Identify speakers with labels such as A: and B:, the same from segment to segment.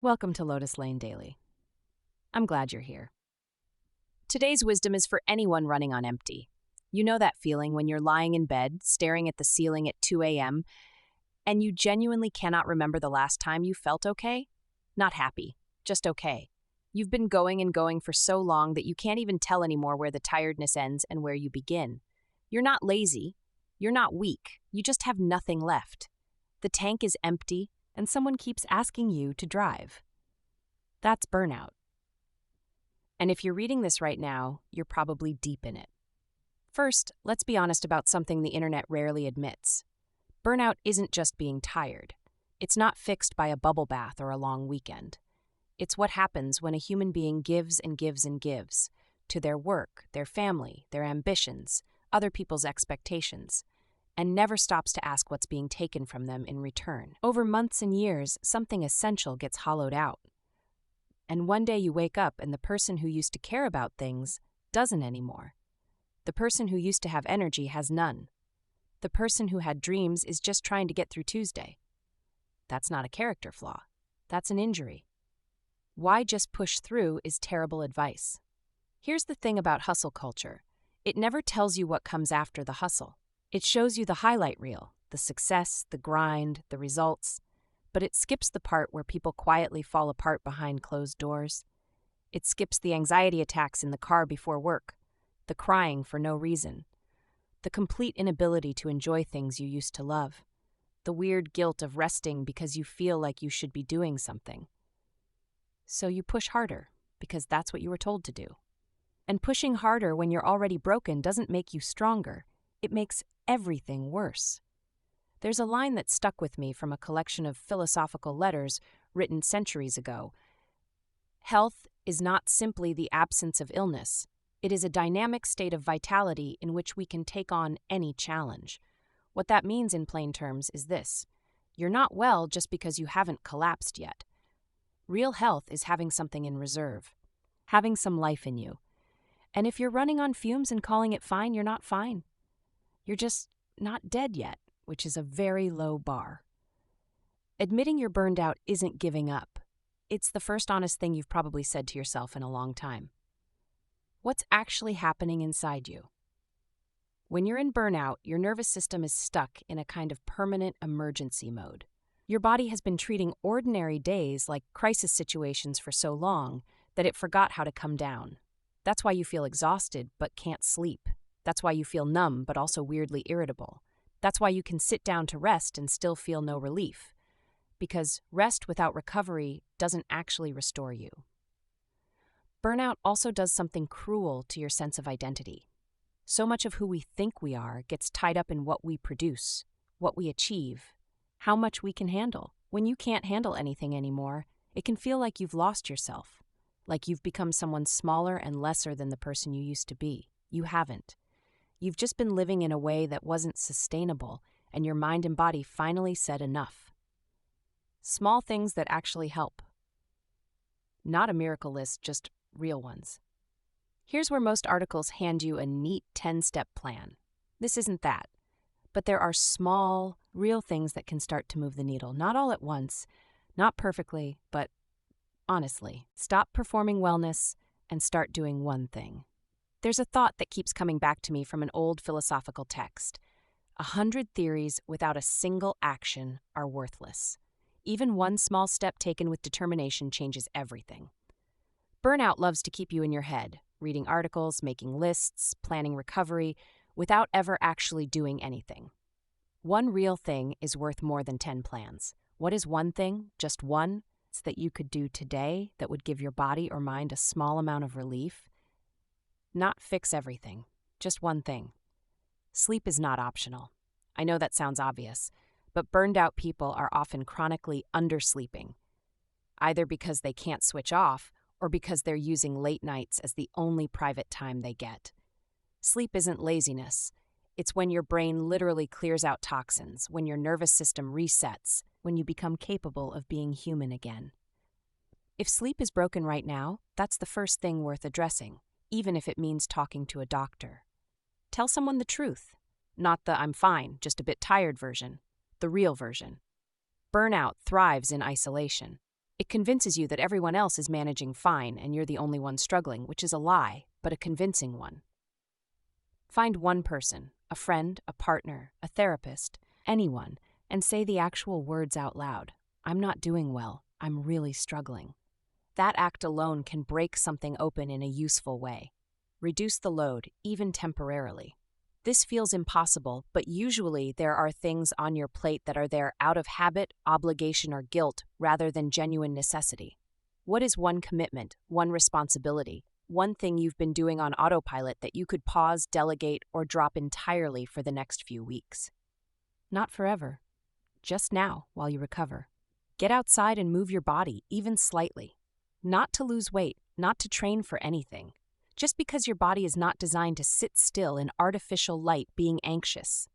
A: Welcome to Lotus Lane Daily. I'm glad you're here. Today's wisdom is for anyone running on empty. You know that feeling when you're lying in bed, staring at the ceiling at 2 a.m., and you genuinely cannot remember the last time you felt okay? Not happy, just okay. You've been going and going for so long that you can't even tell anymore where the tiredness ends and where you begin. You're not lazy. You're not weak. You just have nothing left. The tank is empty, and someone keeps asking you to drive. That's burnout. And if you're reading this right now, you're probably deep in it. First, let's be honest about something the internet rarely admits. Burnout isn't just being tired. It's not fixed by a bubble bath or a long weekend. It's what happens when a human being gives and gives and gives to their work, their family, their ambitions, other people's expectations, and never stops to ask what's being taken from them in return. Over months and years, something essential gets hollowed out. And one day you wake up and the person who used to care about things doesn't anymore. The person who used to have energy has none. The person who had dreams is just trying to get through Tuesday. That's not a character flaw. That's an injury. Why just push through is terrible advice. Here's the thing about hustle culture. It never tells you what comes after the hustle. It shows you the highlight reel, the success, the grind, the results, but it skips the part where people quietly fall apart behind closed doors. It skips the anxiety attacks in the car before work, the crying for no reason, the complete inability to enjoy things you used to love, the weird guilt of resting because you feel like you should be doing something. So you push harder, because that's what you were told to do. And pushing harder when you're already broken doesn't make you stronger. It makes everything worse. There's a line that stuck with me from a collection of philosophical letters written centuries ago. Health is not simply the absence of illness. It is a dynamic state of vitality in which we can take on any challenge. What that means in plain terms is this: you're not well just because you haven't collapsed yet. Real health is having something in reserve, having some life in you. And if you're running on fumes and calling it fine, you're not fine. You're just not dead yet, which is a very low bar. Admitting you're burned out isn't giving up. It's the first honest thing you've probably said to yourself in a long time. What's actually happening inside you? When you're in burnout, your nervous system is stuck in a kind of permanent emergency mode. Your body has been treating ordinary days like crisis situations for so long that it forgot how to come down. That's why you feel exhausted but can't sleep. That's why you feel numb but also weirdly irritable. That's why you can sit down to rest and still feel no relief. Because rest without recovery doesn't actually restore you. Burnout also does something cruel to your sense of identity. So much of who we think we are gets tied up in what we produce, what we achieve, how much we can handle. When you can't handle anything anymore, it can feel like you've lost yourself, like you've become someone smaller and lesser than the person you used to be. You haven't. You've just been living in a way that wasn't sustainable, and your mind and body finally said enough. Small things that actually help. Not a miracle list, just real ones. Here's where most articles hand you a neat 10-step plan. This isn't that. But there are small, real things that can start to move the needle. Not all at once, not perfectly, but honestly. Stop performing wellness and start doing one thing. There's a thought that keeps coming back to me from an old philosophical text. 100 theories without a single action are worthless. Even one small step taken with determination changes everything. Burnout loves to keep you in your head, reading articles, making lists, planning recovery, without ever actually doing anything. One real thing is worth more than 10 plans. What is one thing, just one, that you could do today that would give your body or mind a small amount of relief? Not fix everything, just one thing. Sleep is not optional. I know that sounds obvious, but burned out people are often chronically undersleeping, either because they can't switch off or because they're using late nights as the only private time they get. Sleep isn't laziness. It's when your brain literally clears out toxins, when your nervous system resets, when you become capable of being human again. If sleep is broken right now, that's the first thing worth addressing, even if it means talking to a doctor. Tell someone the truth, not the "I'm fine, just a bit tired" version, the real version. Burnout thrives in isolation. It convinces you that everyone else is managing fine and you're the only one struggling, which is a lie, but a convincing one. Find one person, a friend, a partner, a therapist, anyone, and say the actual words out loud. I'm not doing well. I'm really struggling. That act alone can break something open in a useful way. Reduce the load, even temporarily. This feels impossible, but usually there are things on your plate that are there out of habit, obligation, or guilt rather than genuine necessity. What is one commitment, one responsibility, one thing you've been doing on autopilot that you could pause, delegate, or drop entirely for the next few weeks? Not forever. Just now, while you recover. Get outside and move your body, even slightly. Not to lose weight, not to train for anything. Just because your body is not designed to sit still in artificial light being anxious.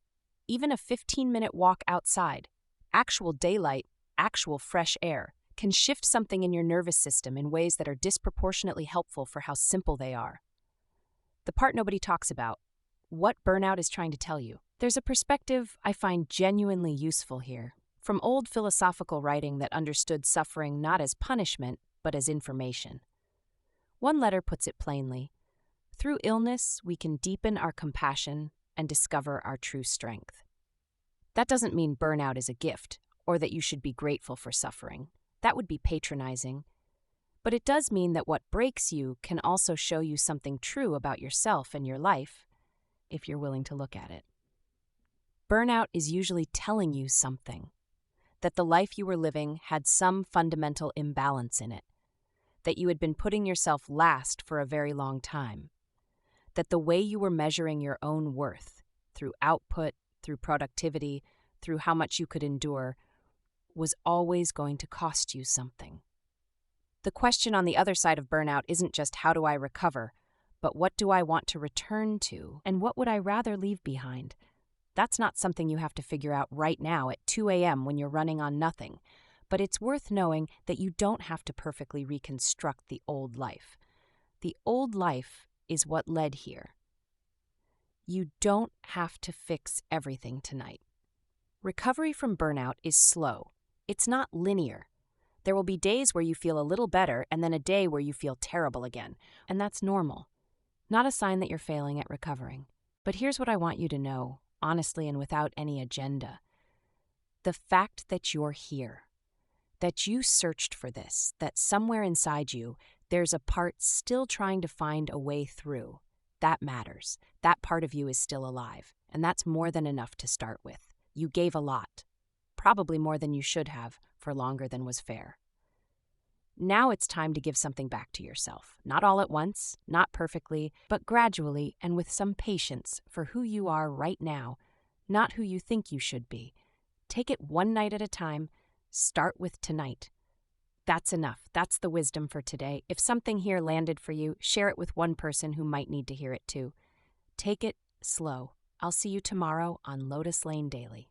A: Even a 15-minute walk outside, actual daylight, actual fresh air, can shift something in your nervous system in ways that are disproportionately helpful for how simple they are. The part nobody talks about, what burnout is trying to tell you. There's a perspective I find genuinely useful here, from old philosophical writing that understood suffering not as punishment, but as information. One letter puts it plainly. Through illness, we can deepen our compassion and discover our true strength. That doesn't mean burnout is a gift, or that you should be grateful for suffering. That would be patronizing. But it does mean that what breaks you can also show you something true about yourself and your life, if you're willing to look at it. Burnout is usually telling you something, that the life you were living had some fundamental imbalance in it, that you had been putting yourself last for a very long time, that the way you were measuring your own worth, through output, through productivity, through how much you could endure, was always going to cost you something. The question on the other side of burnout isn't just how do I recover, but what do I want to return to, and what would I rather leave behind? That's not something you have to figure out right now at 2 a.m. when you're running on nothing, but it's worth knowing that you don't have to perfectly reconstruct the old life. The old life is what led here. You don't have to fix everything tonight. Recovery from burnout is slow. It's not linear. There will be days where you feel a little better and then a day where you feel terrible again, and that's normal. Not a sign that you're failing at recovering. But here's what I want you to know, honestly and without any agenda. The fact that you're here, that you searched for this, that somewhere inside you, there's a part still trying to find a way through. That matters. That part of you is still alive, and that's more than enough to start with. You gave a lot, probably more than you should have, for longer than was fair. Now it's time to give something back to yourself. Not all at once, not perfectly, but gradually and with some patience for who you are right now, not who you think you should be. Take it one night at a time. Start with tonight. That's enough. That's the wisdom for today. If something here landed for you, share it with one person who might need to hear it too. Take it slow. I'll see you tomorrow on Lotus Lane Daily.